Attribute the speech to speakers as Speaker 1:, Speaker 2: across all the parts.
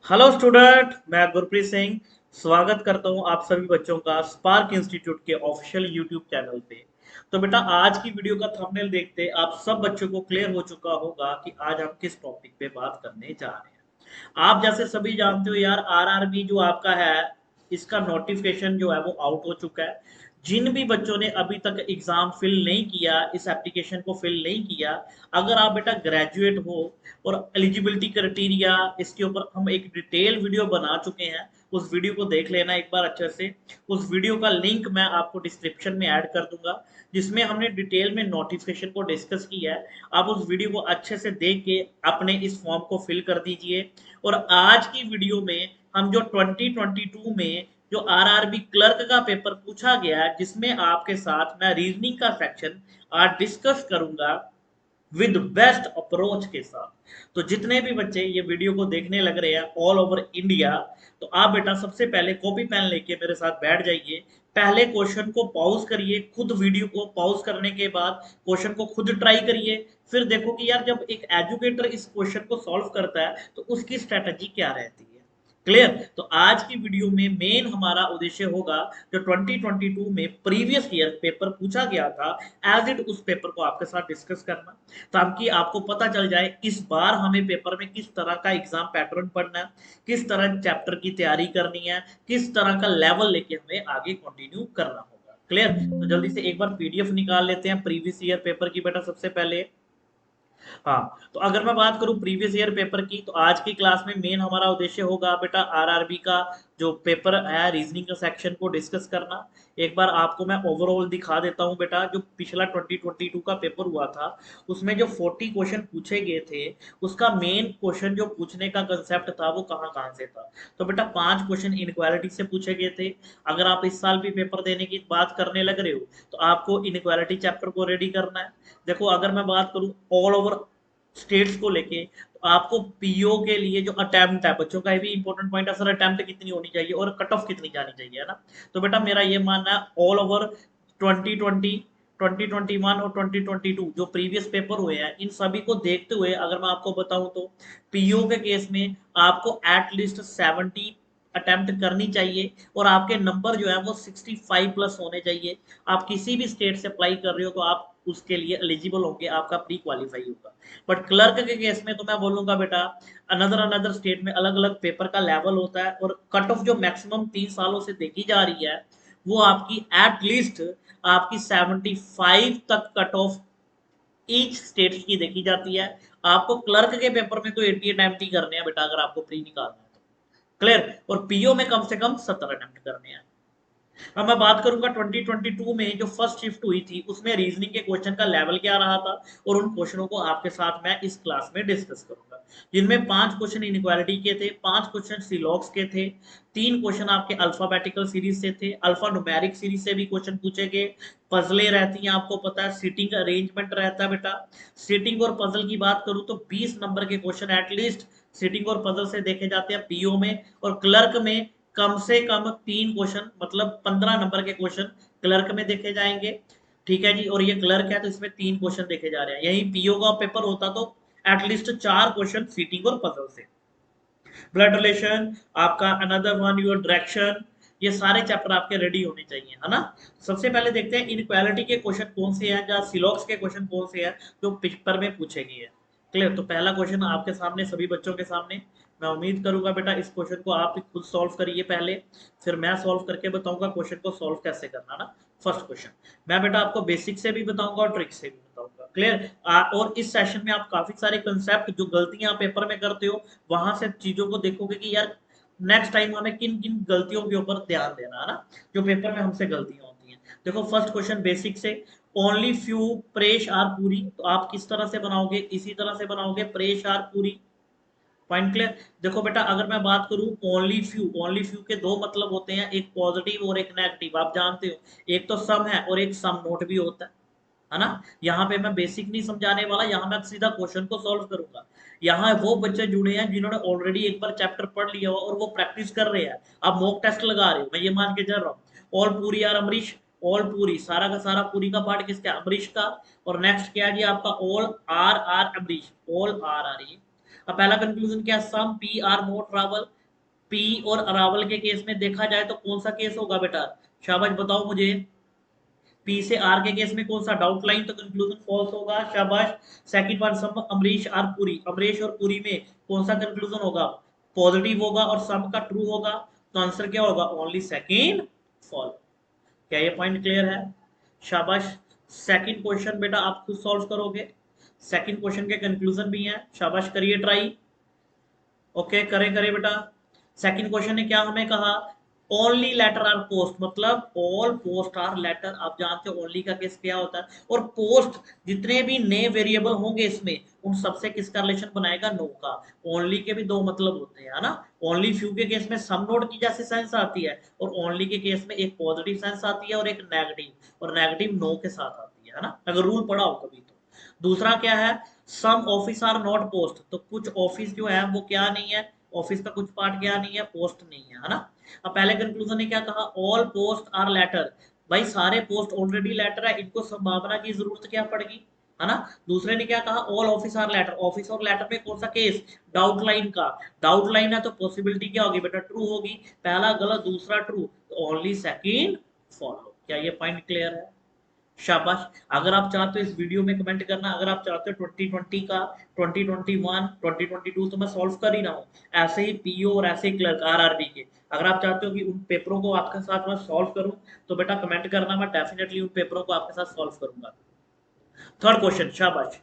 Speaker 1: Hello student, मैं गुरप्रीत सिंह स्वागत करता हूं आप सभी बच्चों का स्पार्क इंस्टीट्यूट के ऑफिशियल यूट्यूब चैनल पे। तो बेटा, आज की वीडियो का थंबनेल देखते आप सब बच्चों को क्लियर हो चुका होगा कि आज हम किस टॉपिक पे बात करने जा रहे हैं। आप जैसे सभी जानते हो यार, आरआरबी जो आपका है, इसका नोटिफिकेशन जो है वो आउट हो चुका है। जिन भी बच्चों ने अभी तक एग्जाम फिल नहीं किया, इस एप्लीकेशन को फिल नहीं किया, अगर आप बेटा ग्रेजुएट हो और एलिजिबिलिटी क्राइटेरिया, इसके ऊपर हम एक डिटेल वीडियो बना चुके हैं। उस वीडियो को देख लेना एक बार अच्छे से। उस वीडियो का लिंक मैं आपको डिस्क्रिप्शन में ऐड कर दूंगा, जिसमें हमने डिटेल में नोटिफिकेशन को डिस्कस किया है। आप उस वीडियो को अच्छे से देख के अपने इस फॉर्म को फिल कर दीजिए। और आज की वीडियो में हम जो 2022 में जो आरआरबी क्लर्क का पेपर पूछा गया है, जिसमें आपके साथ मैं रीजनिंग का सेक्शन आज डिस्कस करूंगा विद बेस्ट अप्रोच के साथ। तो जितने भी बच्चे ये वीडियो को देखने लग रहे हैं ऑल ओवर इंडिया, तो आप बेटा सबसे पहले कॉपी पेन लेके मेरे साथ बैठ जाइए। पहले क्वेश्चन को पॉज करिए, खुद वीडियो को पॉज करने के बाद क्वेश्चन को खुद ट्राई करिए। फिर देखो कि यार, जब एक एजुकेटर इस क्वेश्चन को सॉल्व करता है तो उसकी स्ट्रेटजी क्या रहती है। क्लियर? तो आज की वीडियो में मेन हमारा उद्देश्य होगा जो 2022 में प्रीवियस ईयर पेपर पूछा गया था, एज इट उस पेपर को आपके साथ डिस्कस करना, ताकि आपको पता चल जाए इस बार हमें पेपर में किस तरह का एग्जाम पैटर्न पढ़ना है, किस तरह चैप्टर की तैयारी करनी है, किस तरह का लेवल लेके हमें आगे कंटिन्यू करना होगा। क्लियर? तो जल्दी से एक बार पीडीएफ निकाल लेते हैं प्रीवियस ईयर पेपर की बेटा सबसे पहले। हाँ, तो अगर मैं बात करूं प्रीवियस ईयर पेपर की, तो आज की क्लास में मेन हमारा उद्देश्य होगा बेटा आरआरबी का जो पेपर है, रीजनिंग का सेक्शन को डिस्कस करना। एक बार आपको मैं ओवरऑल दिखा देता हूं बेटा। जो पिछला 2022 का पेपर हुआ था, उसमें जो 40 क्वेश्चन पूछे गए थे, उसका मेन क्वेश्चन जो पूछने का कंसेप्ट था वो कहाँ कहाँ से था। तो बेटा 5 क्वेश्चन इनक्वालिटी से पूछे गए थे। अगर आप इस साल भी पेपर देने की बात करने लग रहे हो, तो आपको इनक्वालिटी चैप्टर को रेडी करना है। देखो, अगर मैं बात करूं ऑल ओवर स्टेट्स को लेके, तो आपको पीओ के लिए जो अटेम्प्ट है, बच्चों का भी इंपॉर्टेंट पॉइंट है सर, अटेम्प्ट कितनी होनी चाहिए और कट ऑफ कितनी जानी चाहिए, है ना। तो बेटा मेरा ये मानना है ऑल ओवर 2020, 2021 और 2022 जो प्रीवियस पेपर हुए हैं, इन सभी को देखते हुए अगर मैं आपको बताऊं तो पीओ के केस में आपको एटलीस्ट 70 अटेम्प्ट करनी चाहिए और आपके नंबर जो है वो 65 प्लस होने चाहिए। आप किसी भी स्टेट से अप्लाई कर रहे हो तो आप उसके लिए एलिजिबल होंगे, आपका प्री क्वालिफाई होगा। बट क्लर्क के केस में तो मैं बोलूंगा बेटा, अनदर अनदर स्टेट में अलग अलग पेपर का लेवल होता है, और कट ऑफ जो मैक्सिमम 3 सालों से देखी जा रही है, वो आपकी एटलीस्ट आपकी 75 तक कट ऑफ ईच स्टेट की देखी जाती है। आपको क्लर्क के पेपर में तो 80 अटेम्प्ट ही करने हैं बेटा, अगर आपको प्री निकालना है तो। क्लियर? और पीओ में कम से कम 70 अटेम्प्ट करने हैं। अब मैं बात करूंगा 2022 में जो फर्स्ट शिफ्ट हुई थी, उसमें रीजनिंग के क्वेश्चन का लेवल क्या रहा था, और उन क्वेश्चनों को आपके साथ मैं इस क्लास में डिस्कस करूंगा। जिनमें 5 क्वेश्चन इनक्वालिटी के थे, 5 क्वेश्चन सिलॉक्स के थे, 3 क्वेश्चन आपके अल्फाबेटिकल सीरीज से थे, अल्फा न्यूमेरिक सीरीज से भी क्वेश्चन पूछे गए। पजले रहती हैं, आपको पता है सीटिंग अरेंजमेंट रहता है बेटा। सीटिंग और पजल की बात करूं तो 20 नंबर के क्वेश्चन एटलीस्ट सीटिंग और पजल से देखे जाते हैं पीओ में। और क्लर्क में कम से कम 3 क्वेश्चन, मतलब 15 नंबर के क्वेश्चन क्लर्क में देखे जाएंगे। ठीक है जी, और ये क्लर्क है तो इसमें 3 क्वेश्चन देखे जा रहे हैं। यही पीओ का पेपर होता तो एटलीस्ट 4 क्वेश्चन सीटिंग और पजल से। ब्लड रिलेशन आपका, अनदर वन योर डायरेक्शन, ये सारे चैप्टर आपके रेडी होने चाहिए, है ना। सबसे पहले देखते हैं इनक्वालिटी के क्वेश्चन कौन से हैं, या सिलॉक्स के क्वेश्चन कौन से हैं जो पेपर में पूछे गए हैं। क्लियर? तो पहला क्वेश्चन आपके सामने, सभी बच्चों के सामने। मैं उम्मीद करूंगा बेटा इस क्वेश्चन को आप खुद सॉल्व करिए पहले, फिर मैं सॉल्व करके बताऊंगा क्वेश्चन को सॉल्व कैसे करना ना। फर्स्ट क्वेश्चन मैं बेटा आपको बेसिक से भी बताऊंगा और ट्रिक से भी बताऊंगा। क्लियर? और इस सेशन में आप काफी सारे कंसेप्ट जो गलतियां पेपर में करते हो, वहां से चीजों को देखोगे कि यार नेक्स्ट टाइम हमें किन किन गलतियों के ऊपर ध्यान देना है ना, जो पेपर में हमसे गलतियां होती हैं। देखो फर्स्ट क्वेश्चन बेसिक से, ओनली फ्यू प्रेश आर पूरी, तो आप किस तरह से बनाओगे, इसी तरह से बनाओगे प्रेश आर पूरी। Point clear? देखो बेटा, अगर मैं बात करूं ओनली फ्यू, ओनली फ्यू के दो मतलब होते हैं, एक पॉजिटिव और एक नेगेटिव, आप जानते हो। एक तो सम है और एक सम नोट भी होता है ना। यहाँ पे मैं बेसिक नहीं समझाने वाला, यहाँ मैं सीधा क्वेश्चन को सॉल्व करूंगा। यहाँ वो बच्चे जुड़े हैं जिन्होंने ऑलरेडी एक बार चैप्टर पढ़ लिया हुआ और वो प्रैक्टिस कर रहे हैं। आप मॉक टेस्ट लगा रहे हो, मैं ये मान के चल रहा हूँ। ऑल पूरी यार अमरीश, ऑल पूरी, सारा का सारा पूरी का पार्ट किसका? अमरीश का। और नेक्स्ट क्या है जी आपका? ऑल आर आर अमरीश, ऑल आर आर। ये अब पहला कंक्लूजन क्या? Some P are more travel, P और अरावल के केस में देखा जाए तो कौन सा केस होगा बेटा, शाबाश बताओ मुझे। पी से आर के केस में कौन सा, डाउट लाइन, तो कंक्लूजन फॉल्स होगा, शाबाश। Second one, some Amrish are Puri, Amrish और पुरी में कौन सा कंक्लूजन होगा, पॉजिटिव होगा और सम का ट्रू होगा, तो आंसर क्या होगा, ओनली सेकंड फॉल। क्या ये पॉइंट क्लियर है, शाबाश। सेकंड क्वेश्चन बेटा आप खुद सॉल्व करोगे, सेकंड क्वेश्चन के कंक्लूजन भी हैं, शाबाश करिए ट्राई। ओके करें करें बेटा। सेकंड क्वेश्चन ने क्या हमें कहा, ओनली लेटर आर पोस्ट, मतलब ऑल पोस्ट आर लेटर। आप जानते हो ओनली का केस क्या होता है, और पोस्ट जितने भी नए वेरिएबल होंगे इसमें उन सबसे किसका रिलेशन बनाएगा, नो का। ओनली के भी दो मतलब होते हैं, है ना। ओनली फ्यू के केस में सम नोड की जैसी सेंस आती है, और ओनली के केस में एक पॉजिटिव सेंस आती है और एक नेगेटिव, और नेगेटिव नो के साथ आती है ना, अगर रूल पढ़ा हो कभी तो। दूसरा क्या है, सम ऑफिस आर नॉट पोस्ट, तो कुछ ऑफिस जो है वो क्या नहीं है, ऑफिस का कुछ पार्ट क्या नहीं है, पोस्ट नहीं है ना। अब पहले कंक्लूजन ने क्या कहा, ऑल पोस्ट आर लेटर, भाई सारे पोस्ट ऑलरेडी लेटर है, इनको संभावना की जरूरत क्या पड़ेगी, है ना। दूसरे ने क्या कहा, all office are letter, office और लेटर में कौन सा केस, डाउट लाइन का, डाउट लाइन है तो पॉसिबिलिटी क्या होगी बेटा, ट्रू होगी, पहला गलत दूसरा ट्रू, तो ओनली सेकंड फॉलो। क्या ये पॉइंट क्लियर है, शाबाश। अगर आप चाहते हो इस वीडियो में कमेंट करना, अगर आप चाहते हो 2020 का, 2021, 2022 तो मैं सॉल्व कर ही रहा हूँ, ऐसे ही पीओ और ऐसे ही क्लर्क आरआरबी के, अगर आप चाहते हो कि उन पेपरों को आपके साथ मैं सॉल्व करूं तो बेटा कमेंट करना, मैं डेफिनेटली उन पेपरों को आपके साथ सॉल्व करूंगा। थर्ड क्वेश्चन, शाबाश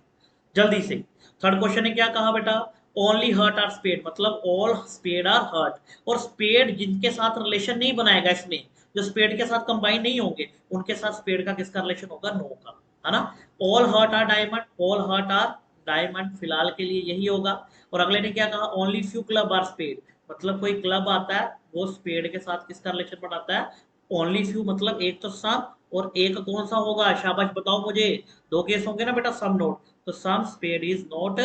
Speaker 1: जल्दी से। थर्ड क्वेश्चन ने क्या कहा बेटा, ओनली हर्ट आर स्पेड, मतलब ऑल स्पेड आर हर्ट, और स्पेड जिनके साथ रिलेशन नहीं बनाएगा इसमें, जो स्पेड के साथ कंबाइन नहीं होंगे, उनके साथ स्पेड का किसका रिलेशन होगा, नो का, है ना। All heart are diamond, all heart are diamond, फिलहाल के लिए यही होगा। और अगले ने क्या कहा, only few club are spade, मतलब कोई क्लब आता है वो स्पेड के साथ किसका रिलेशन बनाता है, ओनली फ्यू, मतलब एक तो सम और एक कौन सा होगा, शाबाश बताओ मुझे। दो केस होंगे ना बेटा, सम नोट, तो some spade is not,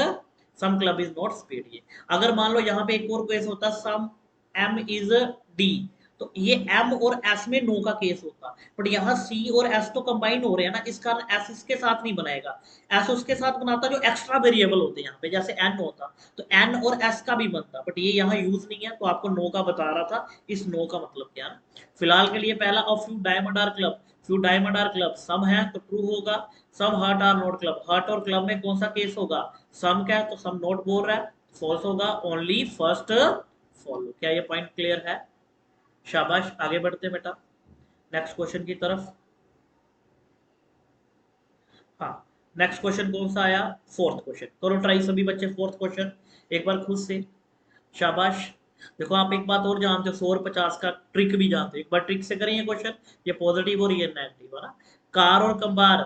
Speaker 1: some club is not spade. ये अगर मान लो यहाँ पे एक और केस होता, सम एम इज डी, तो ये एम और एस में नो का केस होता, बट यहाँ सी और एस तो कंबाइन हो रहे हैं ना, इस कारण एस इसके साथ नहीं बनाएगा, एस उसके साथ बनाता जो एक्स्ट्रा वेरिएबल होते हैं यहाँ पे, जैसे एन होता तो एन और एस का भी बनता, बट ये यहाँ यूज नहीं है, तो आपको नो का बता रहा था, इस नो का मतलब क्या है। फिलहाल के लिए पहला, of few diamond are club, few diamond are club, some है तो ट्रू होगा, some heart are not club, heart और क्लब में कौन सा केस होगा, सम क्या है तो सम नोट बोल रहा है, फॉल्स होगा, ओनली फर्स्ट फॉलो। क्या ये पॉइंट क्लियर है, शाबाश। आगे बढ़ते हैं बेटा नेक्स्ट क्वेश्चन की तरफ। हाँ, नेक्स्ट क्वेश्चन कौन सा आया, फोर्थ क्वेश्चन, करो ट्राई सभी बच्चे फोर्थ क्वेश्चन एक बार खुद से, शाबाश। देखो आप एक बात और जानते हो, 100 और 50 का ट्रिक भी जानते हो, एक बार ट्रिक से करें ये क्वेश्चन, ये पॉजिटिव और ये नेगेटिव है ना। कार और कंबार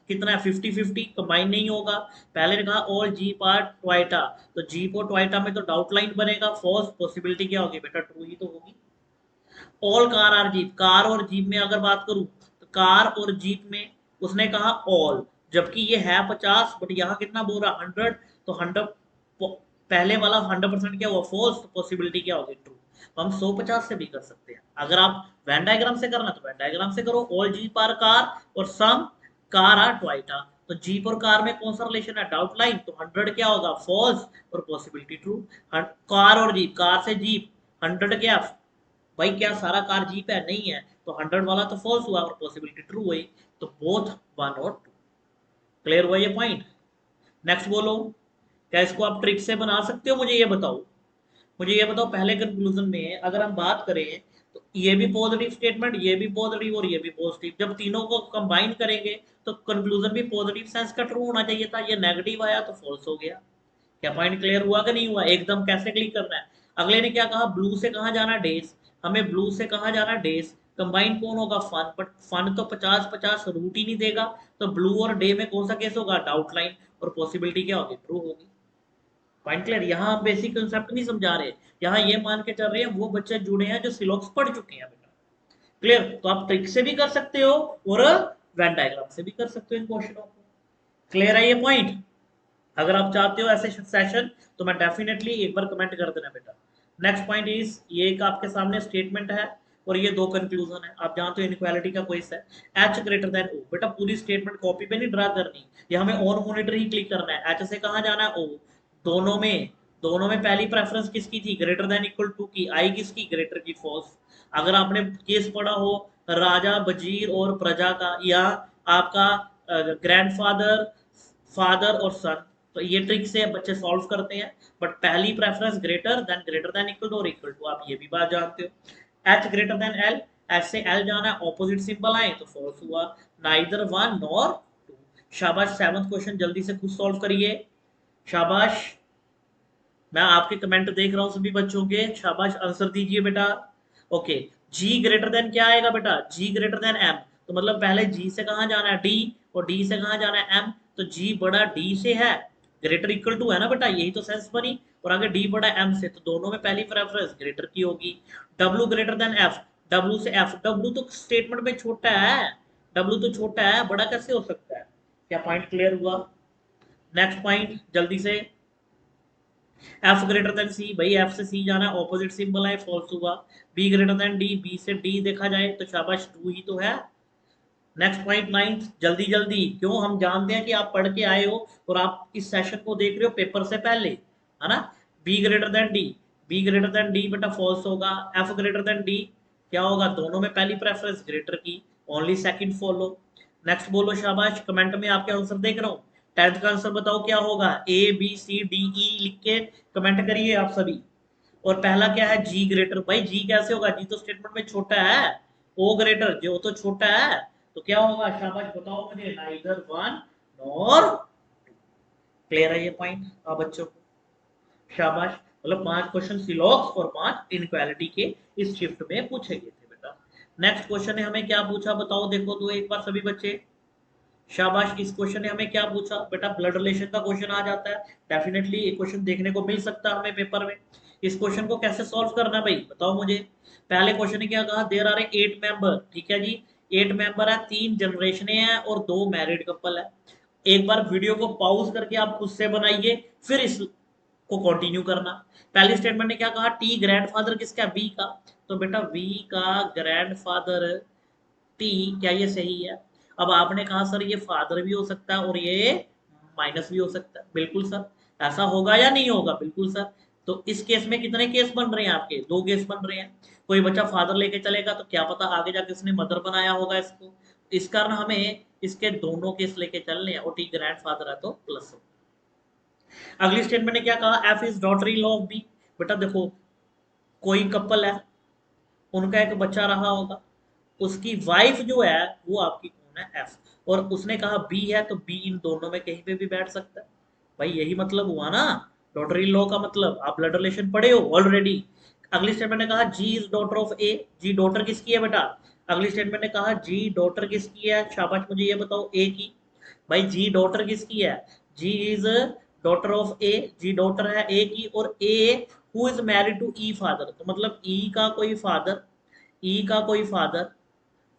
Speaker 1: कितना है, 50-50, कंबाइन नहीं होगा। पहले ने कहा ऑल जीप आर टोयोटा, तो जीप और टोयोटा में तो डाउट लाइन बनेगा, फॉल्स, पॉसिबिलिटी क्या होगी बेटा, ट्रू ही तो होगी। All car are jeep, car और जीप में अगर बात करूं तो कार और जीप में उसने कहा ऑल, जबकि ये है 50, बट यहाँ कितना बोल रहा 100, तो 100 पहले वाला 100% क्या हुआ, फॉल्स, तो पॉसिबिलिटी क्या होगी, ट्रू। तो हम 150 से भी कर सकते हैं, अगर आप वैन डायग्राम से करना तो वैन डायग्राम से करो, ऑल जीप आर कार और सम कार आर टोयोटा, तो जीप और कार में कौन सा रिलेशन है, डाउट लाइन, तो 100 क्या होगा, फॉल्स, और पॉसिबिलिटी ट्रू। कार और जीप, कार से जीप, 100 क्या, भाई क्या सारा कार जीप है, नहीं है, तो 100 वाला तो फॉल्स हुआ और पॉसिबिलिटी ट्रू हुई, तो बोथ 1 और 2। क्लियर हुआ ये पॉइंट, नेक्स्ट बोलो। क्या इसको आप ट्रिक से बना सकते हो, मुझे ये बताओ, मुझे ये बताओ पहले कंक्लूजन में अगर हम बात करें तो ये भी पॉजिटिव स्टेटमेंट, ये भी पॉजिटिव और ये भी पॉजिटिव, जब तीनों को कंबाइन करेंगे तो कंक्लूजन भी पॉजिटिव सेंस का ट्रू होना चाहिए था, ये नेगेटिव आया तो फॉल्स हो गया। क्या पॉइंट क्लियर हुआ कि नहीं हुआ, एकदम कैसे क्लिक करना है। अगले ने क्या कहा, ब्लू से कहा जाना डेज, हमें ब्लू से कहा जाना डेज, कंबाइन कौन होगा, फन, बट फन तो 50-50 रूट ही नहीं देगा, तो ब्लू और डे में कौन सा केस होगा, डाउट लाइन, और पॉसिबिलिटी क्या होगी, ट्रू होगी। पॉइंट क्लियर, यहाँ हम बेसिक कंसेप्ट नहीं समझा रहे, यहाँ ये मान के चल रहे हैं वो बच्चे जुड़े हैं जो सिलोक्स पढ़ चुके हैं बेटा। क्लियर, तो आप ट्रिक से भी कर सकते हो और वेन डायग्राम से भी कर सकते हो इन क्वेश्चनों को। क्लियर है ये पॉइंट, अगर आप चाहते हो ऐसे सेशन तो मैं डेफिनेटली एक बार कमेंट कर देना बेटा। नेक्स्ट पॉइंट इज, ये एक आपके सामने स्टेटमेंट है और ये दो कंक्लूजन है, आप जानते हो इनइक्वालिटी का क्वेश्चन है, एच ग्रेटर देन ओ, बेटा पूरी स्टेटमेंट कॉपी पे नहीं ड्रा करनी, ये हमें ऑन मॉनिटर ही क्लिक करना है, एच से कहाँ जाना है, ओ, दोनों में दोनों में पहली प्रेफरेंस किसकी थी, ग्रेटर देन इक्वल टू की, आई किसकी, ग्रेटर की, फॉल्स। अगर आपने केस पढ़ा हो राजा वजीर और प्रजा का, या आपका ग्रैंडफादर, फादर और सन, तो ये ट्रिक से बच्चे सॉल्व करते हैं। बट पहली preference greater than equal to और इक्वल टू, आप ये भी बात जानते हो। H greater than L, H से एल जाना है, ऑपोजिट सिंबल आए तो फॉल्स हुआ, नाइदर वन नॉर टू। शाबाश, सेवंथ क्वेश्चन जल्दी से खुद सॉल्व करिए। शाबाश, मैं आपके कमेंट देख रहा हूं सभी बच्चों के, शाबाश आंसर दीजिए बेटा। ओके, जी ग्रेटर देन क्या आएगा बेटा, जी ग्रेटर देन एम, तो मतलब पहले जी से कहां जाना है, डी, और डी से कहां जाना है, एम, तो जी बड़ा डी से है, ग्रेटर इक्वल टू है ना बेटा, यही तो सेंस बनी। और आगे डी बड़ा एम से, तो दोनों में पहली प्रेफरेंस ग्रेटर की होगी। W greater than F, W से एफ, डब्ल्यू तो स्टेटमेंट में छोटा है, डब्ल्यू तो छोटा है, बड़ा कैसे हो सकता है। क्या पॉइंट क्लियर हुआ। नेक्स्ट पॉइंट जल्दी से, एफ ग्रेटर देन सी, भाई एफ से सी जाना, ऑपोजिट सिंबल है, फॉल्स हुआ। B greater than D, B से डी देखा जाए तो शाबाश टू ही तो है। नेक्स्ट पॉइंट नाइन्थ, जल्दी जल्दी, क्यों, हम जानते हैं कि आप पढ़ के आए हो और आप इस सेशन को देख रहे हो पेपर से पहले, है ना। B greater than D, B greater than D बेटा फॉल्स होगा। एफ ग्रेटर देन डी क्या होगा, दोनों में पहली प्रेफरेंस ग्रेटर की, ओनली सेकंड फॉलो। नेक्स्ट बोलो शाबाश, कमेंट में आपके आंसर देख रहा हूँ। टेंथ का आंसर बताओ क्या होगा, A B C D E लिख के कमेंट करिए आप सभी। और पहला क्या है, जी ग्रेटर, भाई जी कैसे होगा, जी तो स्टेटमेंट में छोटा है, ओ ग्रेटर जो तो छोटा है, तो क्या होगा, शाबाश बताओ मुझे, नाइदर वन नॉर। क्लियर है ये पॉइंट आप बच्चों को। शाबाश, मतलब 5 क्वेश्चन सिलॉक्स और 5 इनक्वालिटी के इस शिफ्ट में पूछे गए थे बेटा। नेक्स्ट क्वेश्चन ने हमें क्या पूछा बताओ, देखो तो एक बार सभी बच्चे। शाबाश, इस क्वेश्चन ने हमें क्या पूछा बेटा, ब्लड रिलेशन का क्वेश्चन आ जाता है, डेफिनेटली एक क्वेश्चन देखने को मिल सकता है हमें पेपर में। इस क्वेश्चन को कैसे सॉल्व करना भाई बताओ मुझे। पहले क्वेश्चन ने क्या कहा, देयर आर 8 मेंबर, ठीक है जी, 8 मेंबर है, 3 जनरेशन है और 2 मैरिड कपल है। एक बार वीडियो को पॉज करके आप खुद से बनाइए, फिर इस को कंटिन्यू करना। पहली स्टेटमेंट ने क्या कहा, टी ग्रैंडफादर किसका, बी का, तो बेटा वी का ग्रैंडफादर टी, क्या ये सही है। अब आपने कहा सर ये फादर भी हो सकता है और ये माइनस भी हो सकता है, बिल्कुल सर, ऐसा होगा या नहीं होगा, बिल्कुल सर। तो इस केस में कितने केस बन रहे हैं आपके, 2 केस बन रहे हैं। कोई बच्चा फादर लेके चलेगा तो क्या पता आगे जाके उसने मदर बनाया होगा इसको, इस कारण हमें इसके दोनों केस लेके चलने हैं, और टी ग्रैंड फादर है तो प्लस हो। अगली स्टेटमेंट ने क्या कहा, F is daughter in law of B, बेटा देखो कोई कपल है, उनका एक बच्चा रहा होगा, उसकी वाइफ जो है वो आपकी कौन है, एफ, और उसने कहा बी है, तो बी इन दोनों में कहीं पे भी बैठ सकता है। भाई यही मतलब हुआ ना डॉटर इन लॉ का, मतलब आप ब्लड रिलेशन पढ़े हो ऑलरेडी। अगली स्टेटमेंट ने कहा G is daughter of A, G daughter किसकी है बेटा। अगली स्टेटमेंट ने कहा जी डॉटर किसकी है, शाबाश मुझे ये बताओ, ए की। भाई जी डॉटर किसकी है, G is daughter of A, G daughter है ए की, और A who is married to E father, तो मतलब ई का कोई फादर, ई का कोई फादर,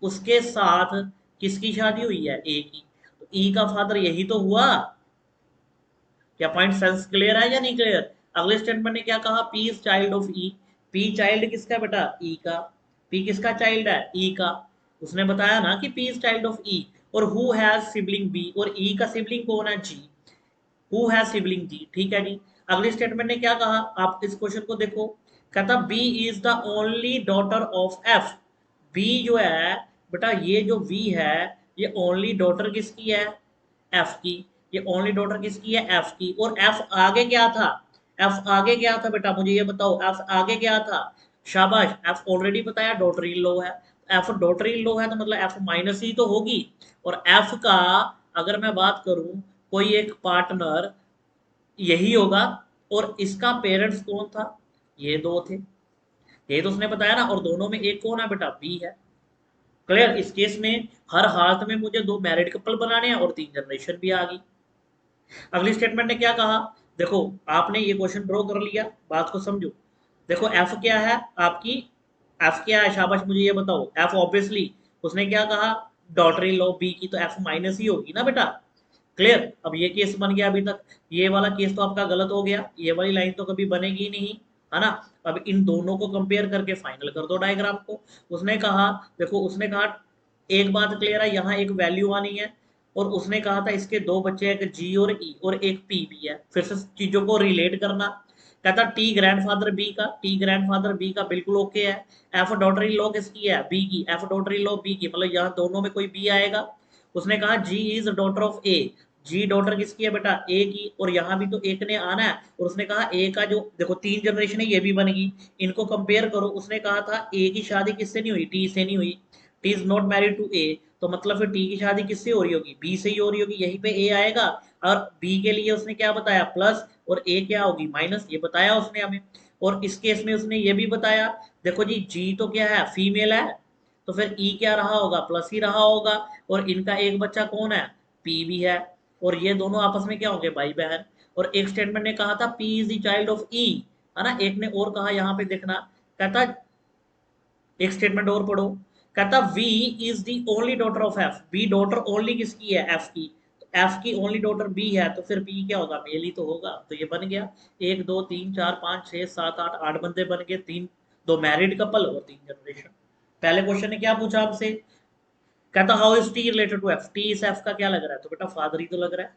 Speaker 1: उसके साथ किसकी शादी हुई है, ए की, तो ई का फादर यही तो हुआ। क्या पॉइंट सेंस क्लियर है या नहीं क्लियर। अगले स्टेटमेंट ने क्या कहा, P is child of E, P child किसका बेटा, ई का, पी किसका चाइल्ड है, ई का, उसने बताया ना कि पी इज चाइल्ड ऑफ ई। और हु हैज सिबलिंग बी, और ई का सिबलिंग कौन है, जी, हु हैज सिबलिंग जी, ठीक है जी। अगले स्टेटमेंट ने क्या कहा, आप इस क्वेश्चन को देखो, कहता B is the only daughter of F, B जो है बेटा, ये जो वी है ये ओनली डॉटर किसकी है, एफ की, ये ओनली डॉटर किसकी है, एफ की। और एफ आगे क्या था, एफ आगे क्या था बेटा मुझे ये बताओ, एफ आगे क्या था। शाबाश, एफ ऑलरेडी बताया डॉटर इन लॉ है, एफ डॉटर इन लॉ है तो मतलब एफ माइनस ही तो होगी। और एफ का अगर मैं बात करूं कोई एक पार्टनर यही होगा, और इसका पेरेंट्स कौन था, ये दो थे, ये तो उसने बताया ना, और दोनों में एक कौन है बेटा, बी है। क्लियर, इस केस में हर हालत में मुझे 2 मैरिड कपल बनाने हैं और 3 जनरेशन भी आ गई। अगली स्टेटमेंट ने क्या कहा, देखो आपने ये क्वेश्चन ड्रॉ कर लिया, बात को समझो। देखो एफ क्या है आपकी, एफ क्या है, शाबाश मुझे ये बताओ, एफ ऑब्वियसली उसने क्या कहा, डॉटर इन लॉ बी की, तो एफ माइनस ही होगी ना बेटा। क्लियर, अब ये केस बन गया, अभी तक ये वाला केस तो आपका गलत हो गया, ये वाली लाइन तो कभी बनेगी ही नहीं, है ना। अब इन दोनों को कंपेयर करके फाइनल कर दो डायग्राम को। उसने कहा, देखो उसने कहा, एक बात क्लियर है, यहाँ एक वैल्यू आनी है, और उसने कहा था इसके 2 बच्चे हैं, एक जी और ई और एक पी भी है, फिर से चीजों को रिलेट करना। कहता टी ग्रैंडफादर बी का, टी ग्रैंडफादर बी का बिल्कुल ओके है। एफ डॉटर इन लॉ किसकी है, बी की, F daughter in law B की, मतलब यहाँ दोनों में कोई बी आएगा। उसने कहा G is daughter of A, G daughter किसकी है बेटा, ए की, और यहाँ भी तो एक ने आना है, और उसने कहा ए का जो देखो तीन जनरेशन है ये भी बनेगी, इनको कंपेयर करो। उसने कहा था ए की शादी किससे नहीं हुई, टी से नहीं हुई, T is not married to A, तो मतलब फिर टी की शादी किससे हो रही होगी, बी से ही हो रही होगी, यहीं पे ए आएगा। और बी के लिए उसने क्या बताया, प्लस, और ए क्या होगी, माइनस, ये बताया उसने हमें। और इस केस में उसने ये भी बताया, देखो जी जी तो क्या है, फीमेल है, तो फिर ई क्या रहा होगा, प्लस ही रहा होगा, और इनका एक बच्चा कौन है, पी भी है, और ये दोनों आपस में क्या होंगे, भाई बहन। और एक स्टेटमेंट ने कहा था P is the child of E, है ना, एक ने और कहा यहाँ पे देखना, कहता एक स्टेटमेंट और पढ़ो, कहता V is the only daughter of F, B daughter only किसकी है, एफ की, तो एफ की ओनली डॉटर बी है, तो फिर बी क्या होगा, मेल ही तो होगा, तो ये बन गया। एक दो तीन चार पाँच छः सात आठ, आठ बंदे बन गए, तीन, दो मैरिड कपल और तीन जनरेशन। पहले क्वेश्चन ने क्या पूछा हमसे, कहता how is T related to F, T is F का क्या लग रहा है, तो बेटा फादर ही तो लग रहा है।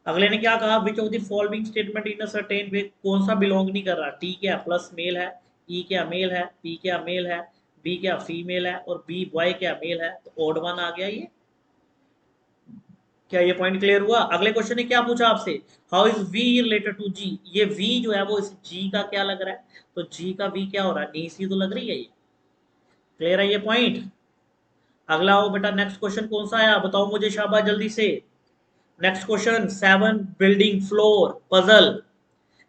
Speaker 1: अगले ने क्या कहा, विच of the following statement in a certain way, कौन सा बिलोंग नहीं कर रहा, टी क्या प्लस मेल है, ई क्या मेल है, पी क्या मेल है, बी क्या फीमेल है, और बी बॉय क्या मेल है, तो ओड वन आ गया ये। क्या ये पॉइंट क्लियर हुआ। अगले क्वेश्चन ने क्या पूछा आपसे, how is V related to G, ये वी जो है वो इस जी का क्या लग रहा है, तो जी का वी क्या हो रहा है, नी सी तो लग रही है ये। क्लियर है ये पॉइंट। अगला आओ बेटा, नेक्स्ट क्वेश्चन कौन सा आया बताओ मुझे, शाबाश जल्दी से। Next question, seven building floor puzzle.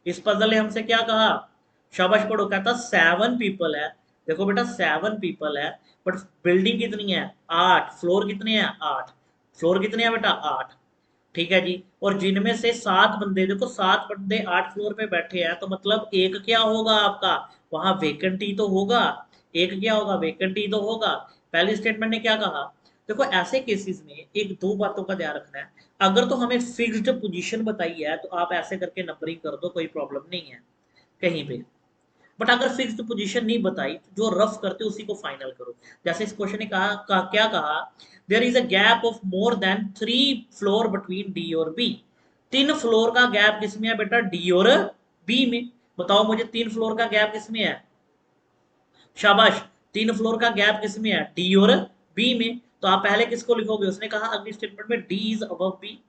Speaker 1: इस पजल ने हमसे क्या कहा, शाबाश पढ़ो, कहता सेवन पीपल है, देखो बेटा सेवन पीपल है, बट बिल्डिंग कितनी है, आठ, फ्लोर कितने हैं, आठ, फ्लोर कितने हैं बेटा, आठ, ठीक है जी। और जिनमें से सात बंदे, देखो सात बंदे आठ फ्लोर पे बैठे हैं, तो मतलब एक क्या होगा आपका, वहां वेकेंटी तो होगा, एक क्या होगा, वेकेंटी तो होगा। पहली स्टेटमेंट ने क्या कहा, देखो ऐसे केसेस में एक दो बातों का ध्यान रखना है, अगर तो हमें फिक्स्ड पोजीशन बताई है तो आप ऐसे करके नंबरिंग कर दो, कोई प्रॉब्लम नहीं है कहीं पे। बट अगर फिक्स्ड पोजीशन नहीं बताई तो जो रफ करते उसी को फाइनल करो। जैसे इस क्वेश्चन ने क्या कहा, there is a gap of more than three floor between D और बी, तीन फ्लोर का गैप किसमें है बेटा, डी और बी में। बताओ मुझे तीन फ्लोर का गैप किसमें है, शाबाश, तीन फ्लोर का गैप किसमें है, डी और बी में। तो आप पहले किसको लिखोगे, उसने कहा अगली स्टेटमेंट में D is above B,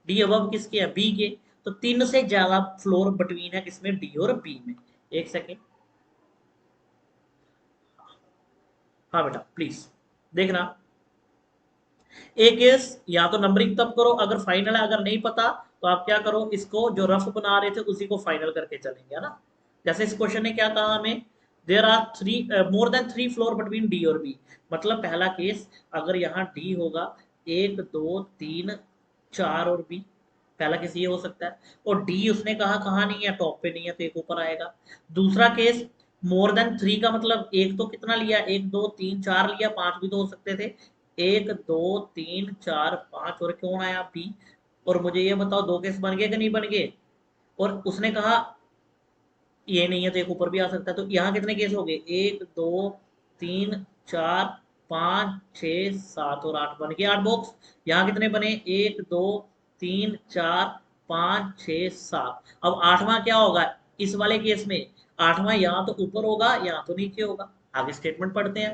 Speaker 1: D above किसके है, बी के, तो तीन से ज्यादा फ्लोर बिटवीन है किसमें, डी और बी में। एक सेकेंड, हाँ बेटा प्लीज देखना, एक केस या तो नंबरिंग तब करो अगर फाइनल है, अगर नहीं पता तो आप क्या करो, इसको जो रफ बना रहे थे उसी को फाइनल करके चलेंगे, है ना। जैसे इस क्वेश्चन ने क्या कहा हमें, there are three more than three floor between D और बी, मतलब पहला केस, अगर यहाँ डी होगा, एक दो तीन चार और बी, पहला केस ये हो सकता है। और डी उसने कहा कहाँ नहीं है, टॉप पे नहीं है, तो एक ऊपर आएगा। दूसरा केस, मोर देन थ्री का मतलब एक तो कितना लिया, एक दो तीन चार लिया, पांच भी तो हो सकते थे, एक दो तीन चार पांच, और कौन आया, बी। और मुझे ये बताओ दो केस बन गए कि नहीं बन गए, और उसने कहा ये नहीं है तो एक ऊपर भी आ सकता है, तो यहाँ कितने केस हो गए, एक दो तीन चार पाँच छः सात और आठ, बन गए आठ बॉक्स। यहाँ कितने बने, एक दो तीन चार पाँच छः सात। अब आठवां क्या होगा इस वाले केस में, आठवां यहाँ तो ऊपर होगा यहाँ तो नीचे होगा। आगे स्टेटमेंट पढ़ते हैं,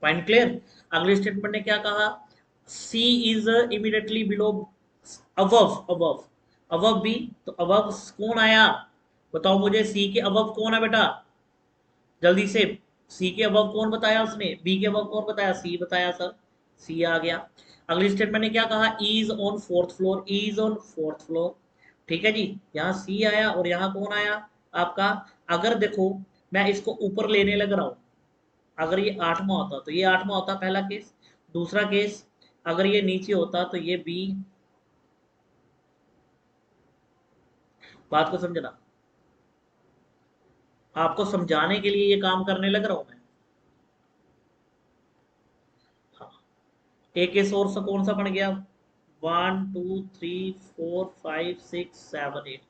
Speaker 1: पॉइंट क्लियर। अगले स्टेटमेंट ने क्या कहा, C is immediately below, above above, above B, तो अबव कौन आया, बताओ मुझे, सी के अबव कौन है बेटा, जल्दी से, सी के अबव कौन बताया उसने, बी के अबव कौन बताया, सी बताया सर, सी आ गया। अगली स्टेटमेंट ने क्या कहा, is on fourth floor, is on fourth floor, ठीक है जी। यहाँ सी आया और यहाँ कौन आया आपका, अगर देखो मैं इसको ऊपर लेने लग रहा हूँ, अगर ये आठवां होता तो ये आठवां होता पहला केस, दूसरा केस अगर ये नीचे होता तो ये बी, बात को समझना, आपको समझाने के लिए ये काम करने लग रहा हूं मैं। हाँ, एक केस और सा कौन सा बन गया, one two three four five six seven eight,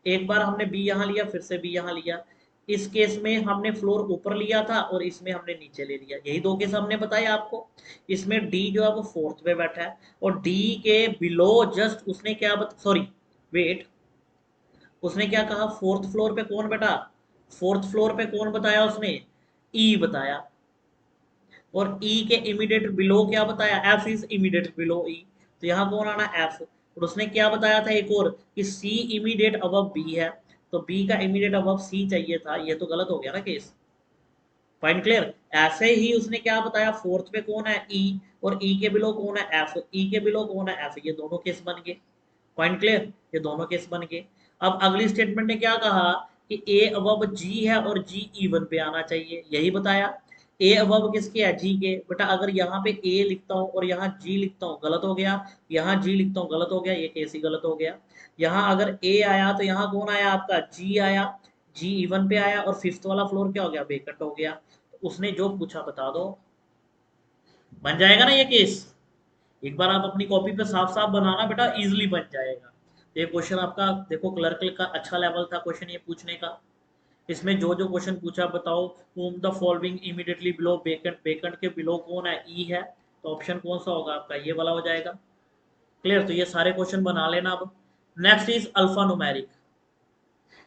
Speaker 1: एक बार हमने बी यहाँ लिया फिर से बी यहाँ लिया, इस केस में हमने फ्लोर ऊपर लिया था और इसमें हमने नीचे ले लिया, यही दो केस हमने बताए आपको। इसमें डी जो है वो फोर्थ पे बैठा है, और डी के बिलो जस्ट उसने क्या सॉरी वेट, उसने क्या कहा, फोर्थ फ्लोर पे कौन बेटा, फोर्थ फ्लोर पे कौन बताया उसने, ई बताया। और ई के इमीडिएट बिलो क्या बताया, एफ इज इमीडिएट बिलो ई। तो यहाँ कौन आना, एफ। और उसने क्या बताया था एक और, कि सी इमीडिएट अबव बी है, तो बी का इमीडिएट अबव सी चाहिए था, ये तो गलत हो गया ना केस। Point clear. ऐसे ही उसने क्या बताया, फोर्थ पे कौन है, ई, और ई के बिलो कौन है, एफ, ई के बिलो कौन है, एफ, ये दोनों केस बन गए। पॉइंट क्लियर, ये दोनों केस बन गए। अब अगली स्टेटमेंट ने क्या कहा, कि ए अबव जी है और जी इवन पे आना चाहिए, यही बताया। ए अबव किसके है, जी के। बेटा अगर यहाँ पे ए लिखता हूँ और यहाँ जी लिखता हूँ, गलत हो गया। यहाँ जी लिखता हूँ, गलत हो गया, ये केस ही गलत हो गया। यहाँ अगर ए आया तो यहाँ कौन आया आपका, जी आया, जी इवन पे आया, और फिफ्थ वाला फ्लोर क्या हो गया, वेकेंट हो गया। तो उसने जो पूछा बता दो, बन जाएगा ना ये केस। एक बार आप अपनी कॉपी पे साफ साफ बनाना बेटा, इजीली बन जाएगा। ये क्वेश्चन आपका देखो क्लर्क का अच्छा लेवल था क्वेश्चन ये पूछने का। इसमें जो जो क्वेश्चन पूछा बताओ, whom the following immediately below vacant, vacant के बिलो कौन है, ई है, तो ऑप्शन कौन सा होगा आपका, ये वाला हो जाएगा। क्लियर, तो ये सारे क्वेश्चन बना लेना। अब नेक्स्ट इज अल्फा न्यूमेरिक।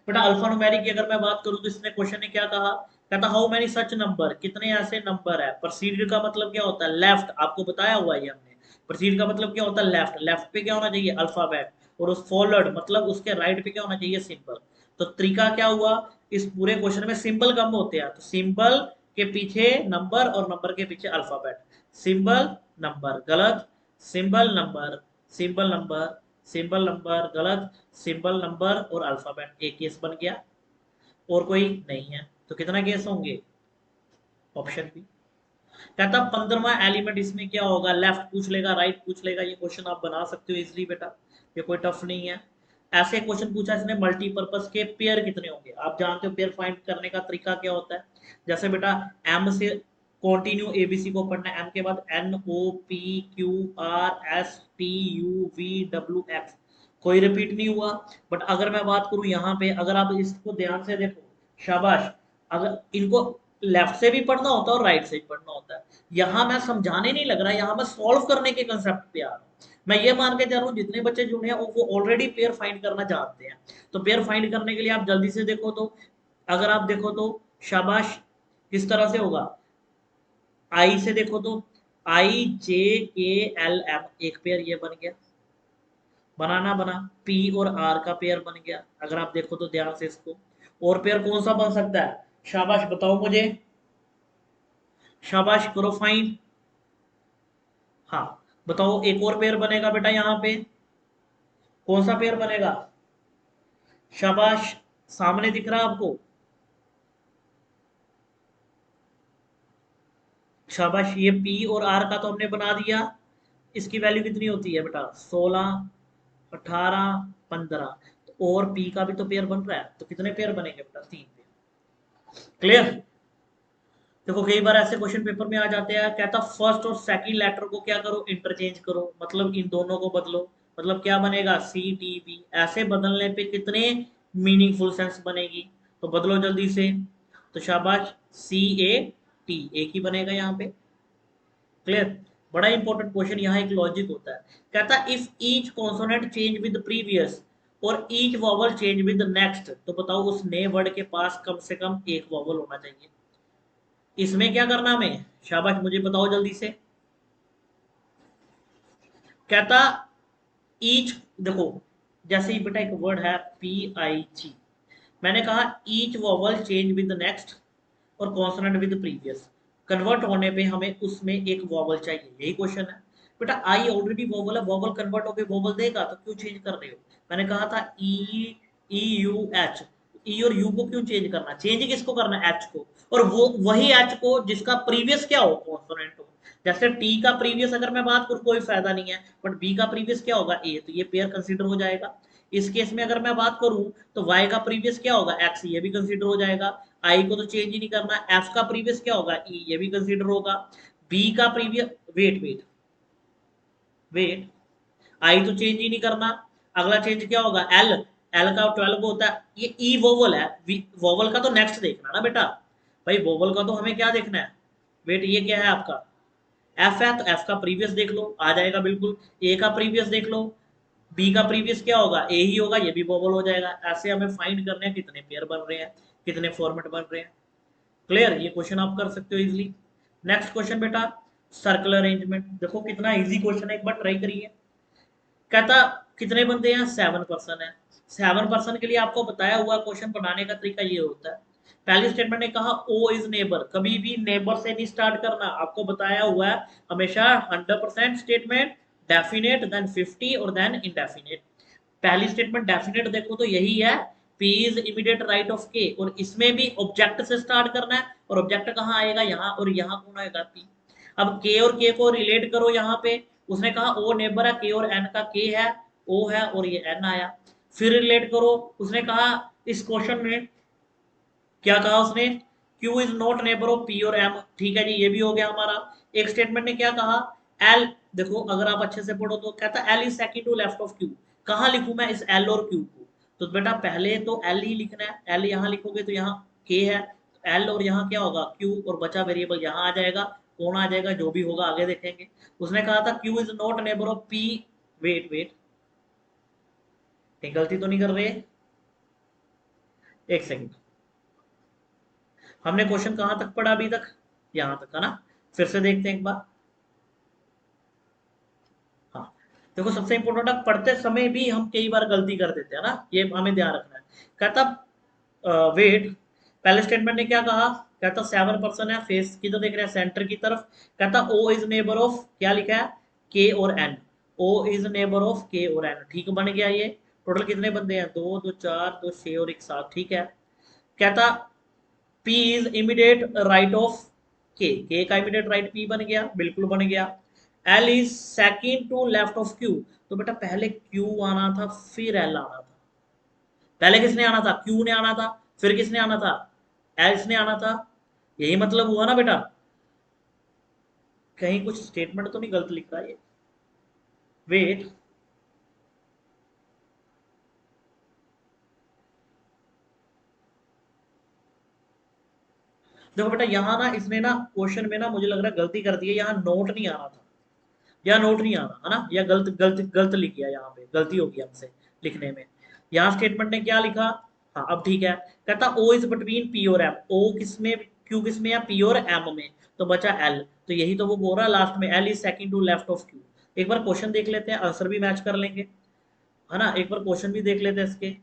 Speaker 1: बेटा अल्फा न्यूमेरिक की अगर मैं बात करूं तो इसने क्वेश्चन ने क्या कहा, कहता हाउ मेनी सच नंबर, कितने ऐसे नंबर है। प्रोसीड का मतलब क्या होता है, लेफ्ट, आपको बताया हुआ है ये हमने। प्रोसीड का मतलब क्या होता है, लेफ्ट, लेफ्ट पे क्या होना चाहिए, अल्फाबेट, और उस फॉलोड मतलब उसके राइट पे क्या होना चाहिए, सिंबल। तो तरीका क्या हुआ, इस पूरे क्वेश्चन में सिंबल कम होते हैं, तो सिंबल के पीछे नंबर और नंबर के पीछे अल्फाबेट। सिंबल नंबर गलत, symbol number, symbol number, symbol number गलत, सिंबल नंबर और अल्फाबेट, एक केस बन गया। और कोई नहीं है, तो कितना केस होंगे, ऑप्शन बी। कहता 15वां एलिमेंट इसमें क्या होगा, लेफ्ट पूछ लेगा, राइट पूछ लेगा, ये क्वेश्चन आप बना सकते हो इजीली बेटा, ये कोई टफ नहीं है। ऐसे क्वेश्चन पूछा इसने मल्टीपर्पज के, पेयर कितने होंगे, आप जानते हो पेयर फाइंड करने का तरीका क्या होता है। जैसे बेटा एम से कंटिन्यू एबीसी को पढ़ना है, एम के बाद N O P Q R S T U V W X, कोई रिपीट नहीं हुआ। बट अगर मैं बात करूं यहाँ पे, अगर आप इसको ध्यान से देखो, शाबाश, अगर इनको लेफ्ट से भी पढ़ना होता है और राइट से भी पढ़ना होता है। यहाँ मैं समझाने नहीं लग रहा, यहाँ मैं सॉल्व करने के कंसेप्ट पे आ रहा हूँ। मैं ये मान के जा रहा हूँ जितने बच्चे जुड़े हैं वो ऑलरेडी पेयर फाइंड करना जानते हैं। तो पेयर फाइंड करने के लिए आप जल्दी से देखो तो, अगर आप देखो तो शाबाश, किस तरह से होगा, आई से देखो तो, आई जे के एल एम, एक पेयर ये बन गया, बनाना बना। पी और आर का पेयर बन गया, अगर आप देखो तो ध्यान से इसको। और पेयर कौन सा बन सकता है, शाबाश बताओ मुझे, शाबाश करो फाइंड। हाँ बताओ, एक और पेयर बनेगा बेटा यहाँ पे, कौन सा पेयर बनेगा, शाबाश, सामने दिख रहा है आपको, शाबाश, ये पी और आर का तो हमने बना दिया। इसकी वैल्यू कितनी होती है बेटा, 16, 18, 15। और पी का भी तो पेयर बन रहा है, तो कितने पेयर बनेंगे बेटा, 3 पेयर। क्लियर। देखो कई बार ऐसे क्वेश्चन पेपर में आ जाते हैं, कहता फर्स्ट और सेकंड लेटर को क्या करो, इंटरचेंज करो, मतलब इन दोनों को बदलो। मतलब क्या बनेगा, सी टी बी, ऐसे बदलने पे कितने मीनिंगफुल सेंस बनेगी, तो बदलो जल्दी से। तो शाबाश, सी ए टी, एक ही बनेगा यहाँ पे। क्लियर। बड़ा इंपॉर्टेंट क्वेश्चन, यहाँ एक लॉजिक होता है। कहता if each consonant change with previous और each vowel change with next, तो बताओ उस नए वर्ड के पास कम से कम एक वॉवल होना चाहिए। इसमें क्या करना हमें, शाबाश मुझे बताओ जल्दी से। कहता ईच, देखो जैसे ही बेटा एक वर्ड है पी आई जी, मैंने कहा each vowel change with next और कॉन्सोनेंट विद प्रीवियस, कन्वर्ट होने पे हमें उसमें एक वॉवल चाहिए, यही क्वेश्चन है। बेटा आई ऑलरेडी वॉवल है, वॉवल कन्वर्ट होके वॉवल देगा, तो क्यों चेंज कर रहे हो। मैंने कहा था ई, ई यू एच, ई और यू को क्यों चेंज करना, चेंज किसको करना है, एच को, और वो वही एच को जिसका प्रीवियस क्या हो, कॉन्सोनेंट हो। जैसे टी का प्रीवियस अगर मैं बात करूं कोई फायदा नहीं है, बट बी का प्रीवियस क्या होगा, ए, तो ये पेयर कंसीडर हो जाएगा। इस केस में अगर मैं बात करूं तो y का प्रीवियस क्या होगा, x, ये भी कंसीडर हो जाएगा। i को तो चेंज ही नहीं करना, f का प्रीवियस क्या होगा, e, ये भी कंसीडर होगा। b का प्रीवियस, वेट वेट वेट, आई तो चेंज ही नहीं करना। अगला चेंज क्या होगा, एल, एल का 12 होता है, ये ई वोवल है, वोवल का तो नेक्स्ट देखना ना बेटा, भाई वोवल का तो हमें क्या देखना है, वेट ये क्या है आपका, एफ है, तो एफ का प्रीवियस देख लो, आ जाएगा बिल्कुल। ए का प्रीवियस देख लो, बी का प्रीवियस क्या होगा, ए ही होगा, ये भी बबल हो जाएगा। ऐसे हमें फाइंड करने हैं कितने पेयर बन रहे हैं, कितने फॉर्मेट बन रहे हैं। क्लियर, ये क्वेश्चन आप कर सकते हो इजीली। नेक्स्ट क्वेश्चन बेटा, सर्कुलर अरेंजमेंट। देखो कितना इजी क्वेश्चन है, एक बार ट्राई करिए। कहता कितने बंदे हैं, 7 पर्सन है। 7 पर्सन के लिए आपको बताया हुआ क्वेश्चन बनाने का तरीका ये होता है। पहली स्टेटमेंट ने कहा ओ इज नेबर, कभी भी नेबर से नहीं स्टार्ट करना, आपको बताया हुआ है हमेशा 100% स्टेटमेंट, डेफिनेट, देन 50 और देन इनडेफिनेट। पहली स्टेटमेंट डेफिनेट देखो तो यही है, P is immediate right of K, और इसमें भी ऑब्जेक्ट से स्टार्ट करना है, और ऑब्जेक्ट कहाँ आएगा, यहाँ, और यहाँ कौन आएगा, P। अब K और K को रिलेट करो यहाँ पे, उसने कहा ओ नेबर है, K और N का K है, O है, और ये N आया। फिर रिलेट करो, उसने कहा इस क्वेश्चन में क्या कहा उसने, Q is not neighbour of P और M, ठीक है जी, ये भी हो गया हमारा। एक स्टेटमेंट ने क्या कहा, L, देखो अगर आप अच्छे से पढ़ो तो कहता L is second to left of Q। कहाँ लिखूं मैं इस L और Q को, तो बेटा पहले तो L ही लिखना है, L यहाँ लिखोगे तो यहाँ K है, L और यहाँ क्या होगा Q, और बचा वेरिएबल यहाँ आ जाएगा, कौन आ जाएगा, जो भी होगा आगे देखेंगे। उसने कहा था Q is not neighbour of P, wait wait, गलती तो नहीं कर रहे, एक सेकंड। हमने क्वेश्चन कहाँ तक पढ़ा अभी तक, यहाँ तक है ना, फिर से देखते हैं एक बार। हाँ, देखो सबसे इंपॉर्टेंट है, पढ़ते समय भी हम कई बार गलती कर देते हैं ना, ये हमें ध्यान रखना है। कहता वेट, पहले स्टेटमेंट ने क्या कहा, कहता 7 पर्सन है, फेस की तो देख रहे हैं सेंटर की तरफ। कहता ओ इज नेबर ऑफ, क्या लिखा है, के और N, O is neighbour of K और एन, ठीक बन गया ये। टोटल कितने बंदे हैं, दो, दो चार, दो छह और एक सात, ठीक है। कहता P is immediate right of के का इमीडिएट राइट P बन गया, बिल्कुल बन गया। L is second to left of Q, तो बेटा पहले Q आना था फिर L आना था। पहले किसने आना था, Q ने आना था, फिर किसने आना था, L ने आना था। यही मतलब हुआ ना बेटा, कहीं कुछ स्टेटमेंट तो नहीं गलत लिख रहा है, वेट। देखो बेटा यहाँ ना इसने ना क्वेश्चन में ना मुझे लग रहा है गलती कर दी है, यहाँ नोट नहीं आना था, या नोट नहीं आना है ना, या गलत गलत गलत लिख गया, यहाँ पे गलती होगी हमसे लिखने में। यहाँ स्टेटमेंट ने क्या लिखा, हाँ अब ठीक है। कहता ओ इज बिटवीन पी और एम, ओ किसमें, क्यू किसमें है, पी और एम में, तो बचा एल, तो यही तो वो बोल रहा है लास्ट में, L is second to left of Q. एक बार क्वेश्चन देख लेते हैं, आंसर भी मैच कर लेंगे, है ना, एक बार क्वेश्चन भी देख लेते हैं इसके।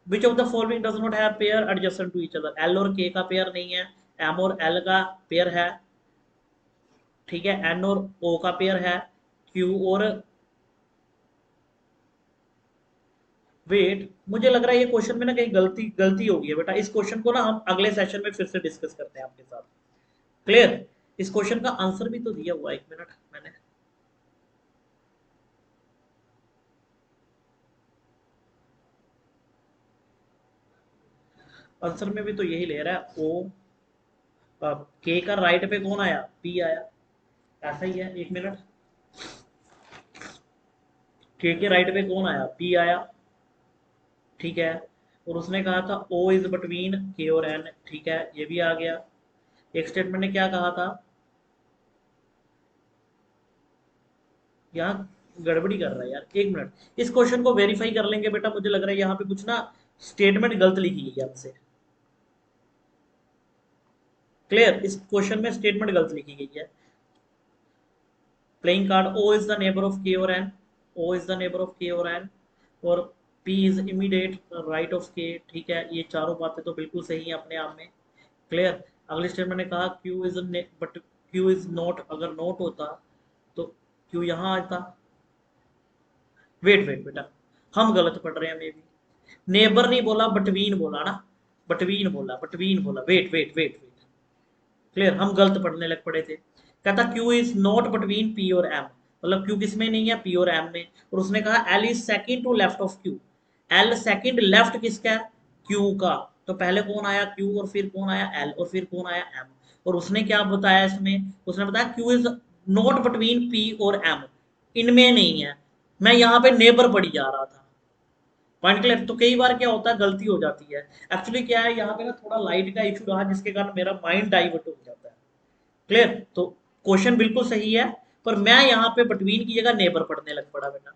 Speaker 1: Which of the following does not have pair adjacent to each other, L और के का पेयर नहीं है, एम और एल का पेयर है, ठीक है, एन और ओ का पेयर है, क्यू और, वेट, मुझे लग रहा है ये क्वेश्चन में ना कहीं गलती गलती हो गई है बेटा, इस क्वेश्चन को ना हम अगले सेशन में फिर से डिस्कस करते हैं आपके साथ। क्लियर, इस क्वेश्चन का आंसर भी तो दिया हुआ है, एक मिनट मैंने, आंसर में भी तो यही ले रहा है, ओ के का राइट पे कौन आया, पी आया, ऐसा ही है, एक मिनट। के राइट पे कौन आया, पी आया, ठीक है। और उसने कहा था ओ इज बिटवीन के और एन, ठीक है, ये भी आ गया। एक स्टेटमेंट ने क्या कहा था, यहाँ गड़बड़ी कर रहा है यार, एक मिनट, इस क्वेश्चन को वेरीफाई कर लेंगे बेटा, मुझे लग रहा है यहाँ पे कुछ ना स्टेटमेंट गलत लिखी गई है हमसे। क्लियर, इस क्वेश्चन में स्टेटमेंट गलत लिखी गई है। Playing card, O is the neighbour of K और N, O is the neighbour of K और एन, और P is immediate right of K, ठीक है, ये चारों बातें तो बिल्कुल सही है अपने आप में। क्लियर, अगले स्टेटमेंट ने कहा Q is, but Q is not, अगर नॉट होता तो क्यू यहाँ आता। वेट वेट बेटा, हम गलत पढ़ रहे हैं मे बी, नेबर नहीं बोला, बटवीन बोला ना, बटवीन बोला, बटवीन बोला, wait wait wait wait, clear, हम गलत पढ़ने लग पड़े थे। कहता Q is not between P और एम, मतलब क्यू किस में नहीं है, पी और एम में, और उसने कहा L is second to left of Q, L second left किसका है, क्यू का, तो पहले कौन आया, क्यू, और फिर कौन आया, एल, और फिर कौन आया, एम। और उसने क्या बताया इसमें, उसने बताया Q is not between P और एम, इनमें नहीं है। मैं यहाँ पे नेबर पढ़ी जा रहा था, पॉइंट क्लियर, तो कई बार क्या होता है गलती हो जाती है। एक्चुअली क्या है यहाँ पे ना थोड़ा लाइट का इशू रहा, जिसके कारण मेरा माइंड डाइवर्ट हो जाता है। क्लियर, तो क्वेश्चन बिल्कुल सही है, पर मैं यहाँ पे बिटवीन की जगह नेबर पढ़ने लग पड़ा बेटा।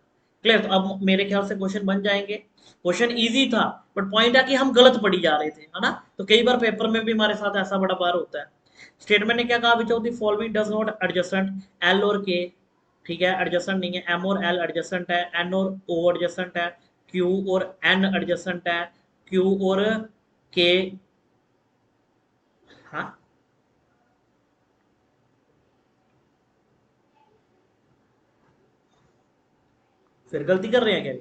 Speaker 1: क्लियर? तो अब मेरे ख्याल से क्वेश्चन बन जाएंगे। क्वेश्चन इजी था, बट पॉइंट है कि हम गलत पढ़ी जा रहे थे, है ना। तो कई बार पेपर में भी हमारे साथ ऐसा बड़ा बार होता है। स्टेटमेंट ने क्या कहा, विच of the following does not adjacent L और के। ठीक है, एडजस्टेंट नहीं है, एम और एल एडजस्टेंट है, एन और ओ एडजस्टेंट है, क्यू और एन एडजस्टेंट है, क्यू और के। हाँ, फिर गलती कर रहे हैं क्या?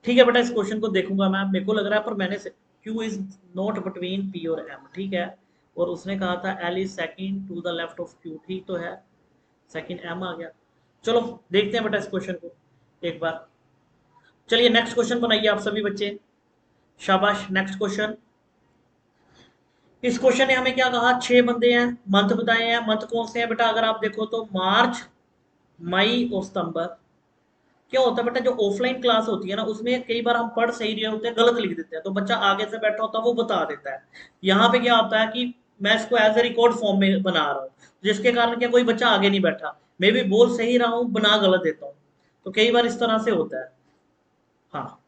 Speaker 1: ठीक है बेटा, इस क्वेश्चन को देखूंगा मैं, मेरे को लग रहा है, पर मैंने Q is not between P और एम, ठीक है। और उसने कहा था L is second to the left of Q, ठीक तो है, सेकंड एम आ गया। चलो देखते हैं बेटा इस क्वेश्चन को एक बार। चलिए नेक्स्ट क्वेश्चन बनाइए आप सभी बच्चे, शाबाश। नेक्स्ट क्वेश्चन, इस क्वेश्चन ने हमें क्या कहा, 6 बंदे हैं, मंथ बताए हैं। मंथ कौन से हैं बेटा, अगर आप देखो तो मार्च, मई और सितंबर। क्या होता है बेटा, जो ऑफलाइन क्लास होती है ना, उसमें कई बार हम पढ़ सही रहे होते हैं, गलत लिख देते हैं, तो बच्चा आगे से बैठा होता है वो बता देता है। यहाँ पे क्या होता है कि मैं इसको एज ए रिकॉर्ड फॉर्म में बना रहा हूँ, जिसके कारण क्या कोई बच्चा आगे नहीं बैठा, मैं भी बोल सही रहा हूँ, बना गलत देता हूँ। तो कई बार इस तरह से होता है। हाँ,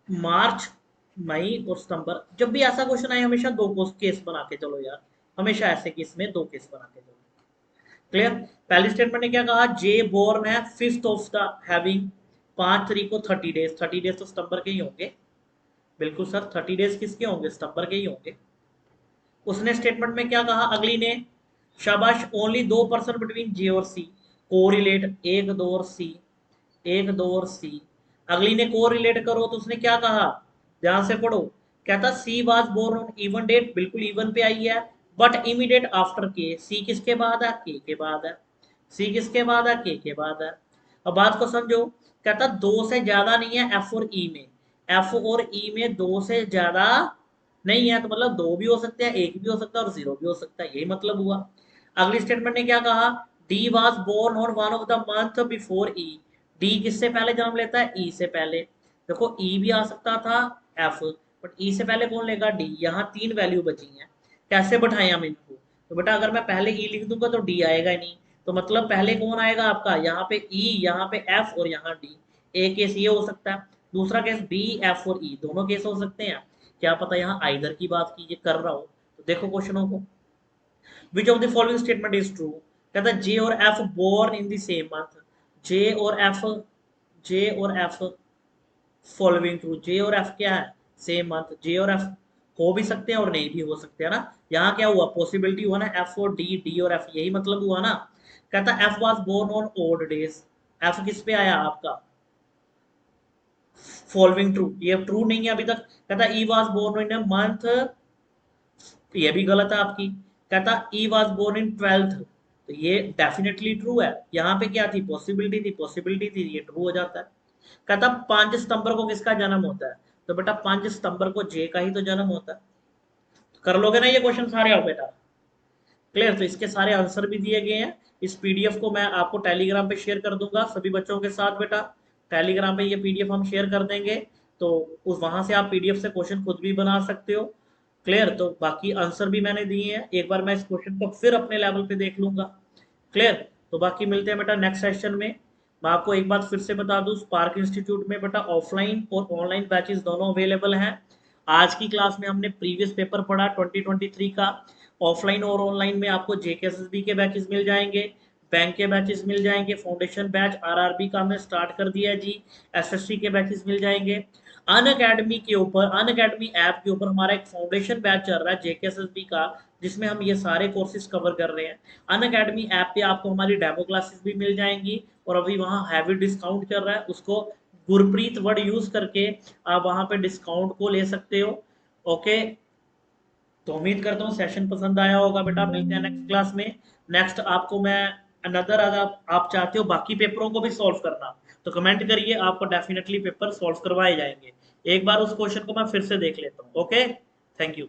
Speaker 1: मार्च, मई और सितंबर, जब भी ऐसा क्वेश्चन आए हमेशा दो केस बना के चलो यार, हमेशा ऐसे केस में दो केस बना के चलो। क्लियर? पहली स्टेटमेंट ने क्या कहा, जे बोर्न है फिफ्थ ऑफ द हैविंग 5 तारीख को 30 डेज। 30 डेज तो सितंबर के ही होंगे, बिल्कुल सर, 30 डेज किसके होंगे, सितंबर के ही होंगे। उसने स्टेटमेंट में क्या कहा अगली ने, शाबाश, ओनली 2 पर्सन बिटवीन जे और सी, को रिलेट 1 2 और सी, 1 2 और सी। अगली ने को रिलेट करो तो उसने क्या कहा, ध्यान से पढ़ो। कहता C was born on even date, बिल्कुल इवन पे आई है, बट इमीडिएट आफ्टर के। सी किसके बाद है, के बाद है। सी किसके बाद है, के बाद है। अब बात को समझो, कहता दो से ज्यादा नहीं है एफ और ई में, एफ और ई में दो से ज्यादा नहीं है, तो मतलब दो भी हो सकते हैं, एक भी हो सकता है और जीरो भी हो सकता है, यही मतलब हुआ। अगली स्टेटमेंट ने क्या कहा, D was born on one of the month before E. D किससे पहले जन्म लेता है, ई से पहले। देखो ई भी आ सकता था, एफ, बट ई से पहले कौन लेगा, डी। यहाँ 3 वैल्यू बची हैं, कैसे बैठाएं हम इनको। तो बेटा अगर मैं पहले ई लिख दूंगा तो डी आएगा ही नहीं, तो मतलब पहले कौन आएगा आपका, यहाँ पे ई, यहाँ पे एफ और यहाँ डी। एक केस ये हो सकता है, दूसरा केस बी, एफ और ई दोनों केस हो सकते हैं। क्या पता यहाँ आइदर की बात की ये कर रहा हो। तो देखो क्वेश्चनों को, which of the following statement is true. कहता है जे और F born in the same month. J और एफ, जे और एफ फॉलोइंग ट्रू, जे और एफ क्या है, सेम मंथ। जे और एफ हो भी सकते हैं और नहीं भी हो सकते, है ना। यहाँ क्या हुआ, पॉसिबिलिटी हुआ ना, एफ और डी, डी और एफ, यही मतलब हुआ ना। कहता F was born on odd days, F किस पे आया आपका, फॉलोइंग ट्रू, ये ट्रू नहीं है अभी तक। कहता E was born in a month, तो ये भी गलत है आपकी। कहता E was born in 12th, तो ये डेफिनेटली ट्रू है। यहाँ पे क्या थी, पॉसिबिलिटी थी, पॉसिबिलिटी थी, ये ट्रू हो जाता है। कहता 5 सितंबर को किसका जन्म होता है, तो बेटा 5 सितंबर को जे का ही तो जन्म होता है। तो कर लोगे ना ये क्वेश्चन सारे आप बेटा। क्लियर? तो इसके सारे आंसर भी दिए गए हैं। इस पीडीएफ को मैं आपको टेलीग्राम पे शेयर कर दूंगा सभी बच्चों के साथ बेटा। टेलीग्राम पे ये पीडीएफ हम शेयर कर देंगे, तो उस वहां से आप पीडीएफ से क्वेश्चन खुद भी बना सकते हो। क्लियर? तो बाकी आंसर भी मैंने दिए हैं, एक बार मैं इस क्वेश्चन को फिर अपने लेवल पे देख लूंगा। क्लियर? तो बाकी मिलते हैं बेटा नेक्स्ट सेशन में। मैं आपको एक बात फिर से बता दूं, स्पार्क इंस्टीट्यूट में बेटा ऑफलाइन और ऑनलाइन बैचेस दोनों अवेलेबल हैं। आज की क्लास में हमने प्रीवियस पेपर पढ़ा 2023 का। ऑफलाइन और ऑनलाइन में आपको जेकेएसएसबी के बैचेस मिल जाएंगे, बैंक के बैचेस मिल जाएंगे, फाउंडेशन बैच आरआरबी का हमने स्टार्ट कर दिया है जी, एसएससी के बैचेस मिल जाएंगे। अन अकेडमी के ऊपर, अन अकेडमी ऐप के ऊपर हमारा एक फाउंडेशन बैच चल रहा है जेकेएसएसबी का, जिसमें हम ये सारे कोर्सेज कवर कर रहे हैं। अन अकेडमी ऐप पे आपको हमारी डेमो क्लासेस भी मिल जाएंगी, और अभी वहाँ हैवी डिस्काउंट चल रहा है, उसको गुरप्रीत वर्ड यूज करके आप वहाँ पे डिस्काउंट को ले सकते हो। ओके, तो उम्मीद करता हूँ सेशन पसंद आया होगा बेटा। मिलते हैं नेक्स्ट क्लास में। नेक्स्ट आपको मैं अनदर, अगर आप चाहते हो बाकी पेपरों को भी सॉल्व करना, तो कमेंट करिए, आपको डेफिनेटली पेपर सॉल्व करवाए जाएंगे। एक बार उस क्वेश्चन को मैं फिर से देख लेता हूँ। Okay, thank you.